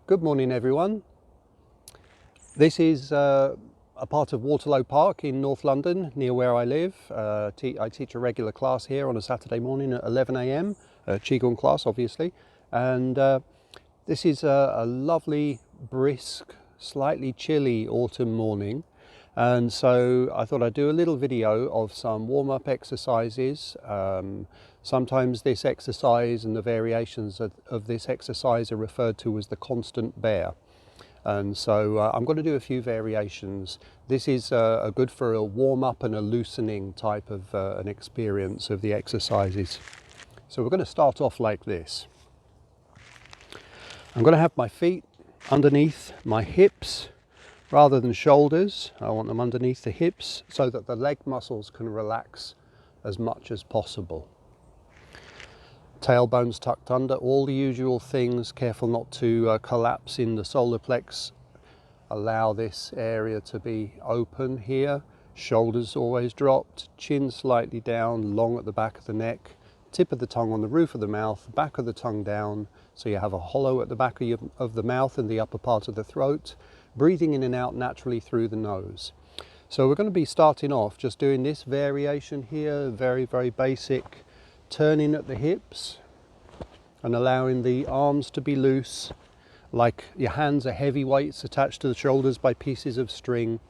Good morning everyone. This is a part of Waterloo Park in North London near where I live. I teach a regular class here on a Saturday morning at 11 a.m, a Qigong class obviously, and this is a lovely, brisk, slightly chilly autumn morning, and so I thought I'd do a little video of some warm-up exercises. Sometimes this exercise and the variations of this exercise are referred to as the constant bear. And so I'm going to do a few variations. This is good for a warm-up and a loosening type of an experience of the exercises. So we're going to start off like this. I'm going to have my feet underneath my hips rather than shoulders. I want them underneath the hips so that the leg muscles can relax as much as possible. Tailbones tucked under, all the usual things. Careful not to collapse in the solar plex. Allow this area to be open here. Shoulders always dropped, chin slightly down, long at the back of the neck, tip of the tongue on the roof of the mouth, back of the tongue down, so you have a hollow at the back of the mouth and the upper part of the throat, breathing in and out naturally through the nose. So we're going to be starting off just doing this variation here, very, very basic. Turning at the hips and allowing the arms to be loose, like your hands are heavy weights attached to the shoulders by pieces of string.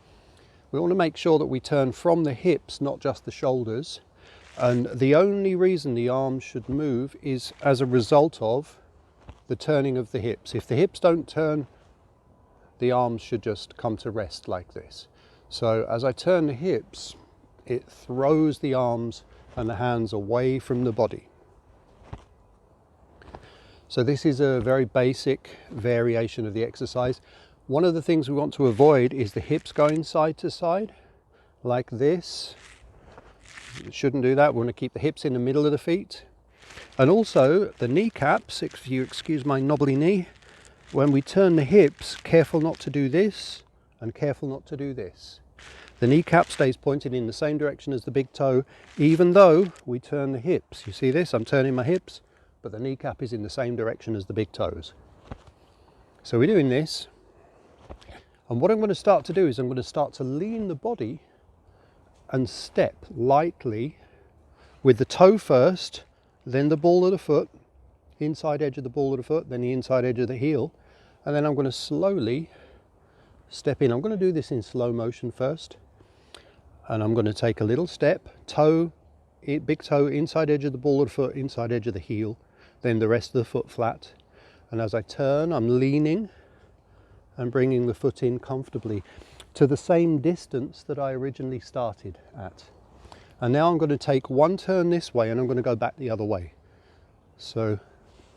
We want to make sure that we turn from the hips, not just the shoulders. And the only reason the arms should move is as a result of the turning of the hips. If the hips don't turn, the arms should just come to rest like this. So as I turn the hips, it throws the arms and the hands away from the body. So this is a very basic variation of the exercise. One of the things we want to avoid is the hips going side to side, like this. You shouldn't do that. We want to keep the hips in the middle of the feet. And also the kneecaps, if you excuse my knobbly knee, when we turn the hips, careful not to do this and careful not to do this. The kneecap stays pointed in the same direction as the big toe, even though we turn the hips. You see this? I'm turning my hips, but the kneecap is in the same direction as the big toes. So we're doing this. And what I'm going to start to do is I'm going to start to lean the body and step lightly with the toe first, then the ball of the foot, inside edge of the ball of the foot, then the inside edge of the heel. And then I'm going to slowly step in. I'm going to do this in slow motion first. And I'm going to take a little step, toe, big toe, inside edge of the ball of the foot, inside edge of the heel, then the rest of the foot flat. And as I turn, I'm leaning and bringing the foot in comfortably to the same distance that I originally started at. And now I'm going to take one turn this way and I'm going to go back the other way. So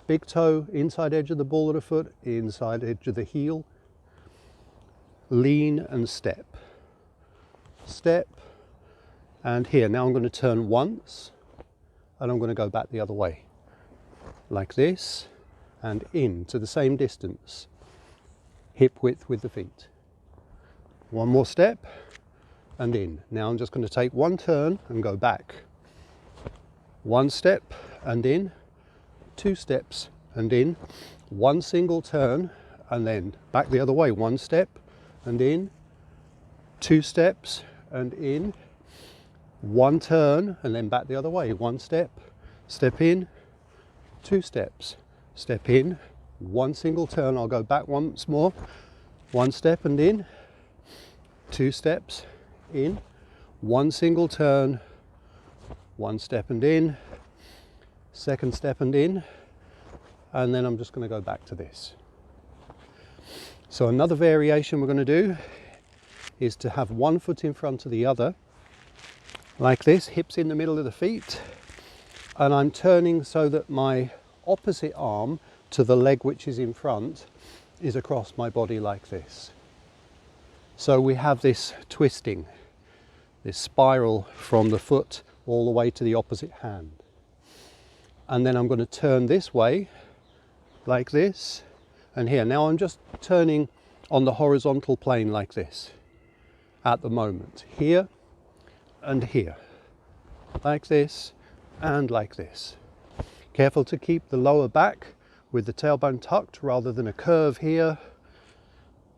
big toe, inside edge of the ball of the foot, inside edge of the heel, lean and step. Step, and here now I'm going to turn once and I'm going to go back the other way like this and in to the same distance, hip width with the feet. One more step and in. Now I'm just going to take one turn and go back. One step and in, two steps and in, one single turn and then back the other way, one step and in, two steps and in, one turn and then back the other way, one step, step in, two steps, step in, one single turn, I'll go back once more, one step and in, two steps in, one single turn, one step and in, second step and in, and then I'm just going to go back to this. So another variation we're going to do is to have one foot in front of the other, like this, hips in the middle of the feet, and I'm turning so that my opposite arm to the leg which is in front is across my body like this. So we have this twisting, this spiral from the foot all the way to the opposite hand. And then I'm going to turn this way, like this, and here. Now I'm just turning on the horizontal plane like this at the moment, here and here, like this and like this. Careful to keep the lower back with the tailbone tucked rather than a curve here.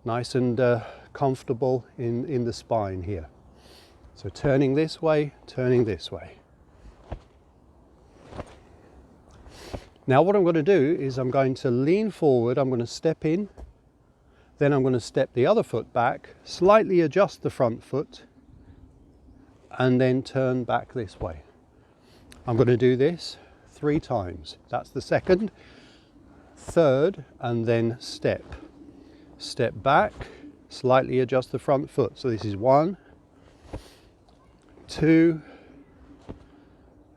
Nice and comfortable in the spine here. So turning this way, turning this way. Now what I'm going to do is I'm going to lean forward, I'm going to step in, then I'm going to step the other foot back, slightly adjust the front foot, and then turn back this way. I'm going to do this 3 times. That's the second, third, and then step. Step back, slightly adjust the front foot. So this is 1, 2,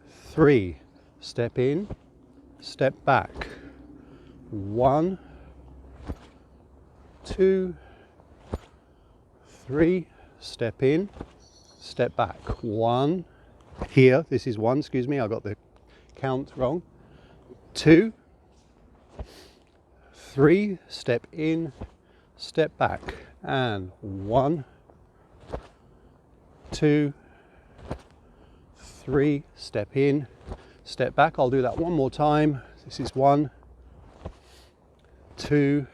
3. Step in, step back. 1, 2, 3. Step in, step back. 1. Here, this is 1, excuse me, I got the count wrong. 2, 3. Step in, step back. And 1, 2, 3. Step in, step back. I'll do that one more time. This is 1, 2,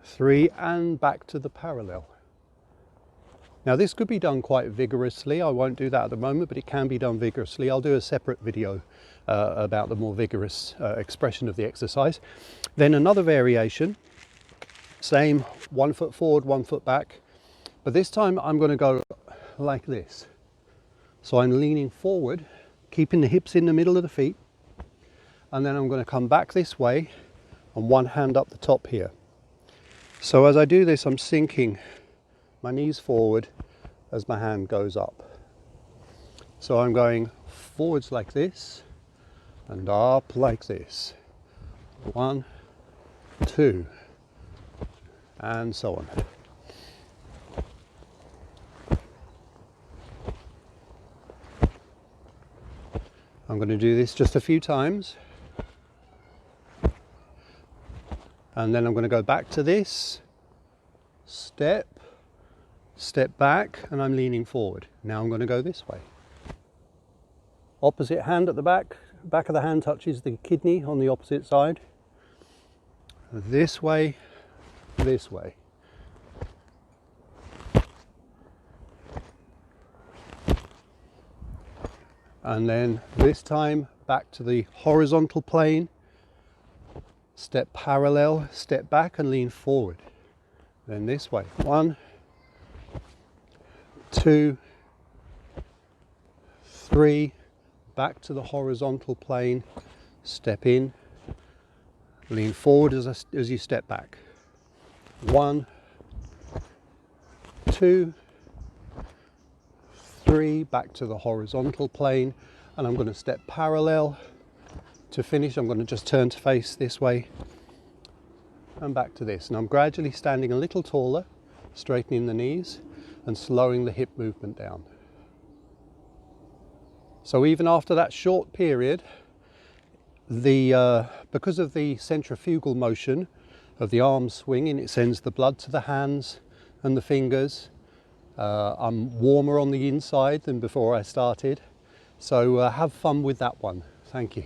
3, and back to the parallel. Now this could be done quite vigorously. I won't do that at the moment, but it can be done vigorously. I'll do a separate video about the more vigorous expression of the exercise. Then another variation, same, 1 foot forward, 1 foot back, but this time I'm going to go like this. So I'm leaning forward, keeping the hips in the middle of the feet, and then I'm going to come back this way and one hand up the top here. So as I do this, I'm sinking my knees forward as my hand goes up. So I'm going forwards like this and up like this. 1, 2, and so on. I'm going to do this just a few times, and then I'm going to go back to this, step, step back, and I'm leaning forward. Now I'm going to go this way. Opposite hand at the back, back of the hand touches the kidney on the opposite side. This way, this way. And then this time back to the horizontal plane, step parallel, step back and lean forward. Then this way, 1, 2, 3, back to the horizontal plane, step in, lean forward as you step back. 1, 2, 3, back to the horizontal plane, and I'm going to step parallel. To finish, I'm going to just turn to face this way and back to this. And I'm gradually standing a little taller, straightening the knees and slowing the hip movement down. So even after that short period, because of the centrifugal motion of the arm swinging, it sends the blood to the hands and the fingers. I'm warmer on the inside than before I started. So have fun with that one. Thank you.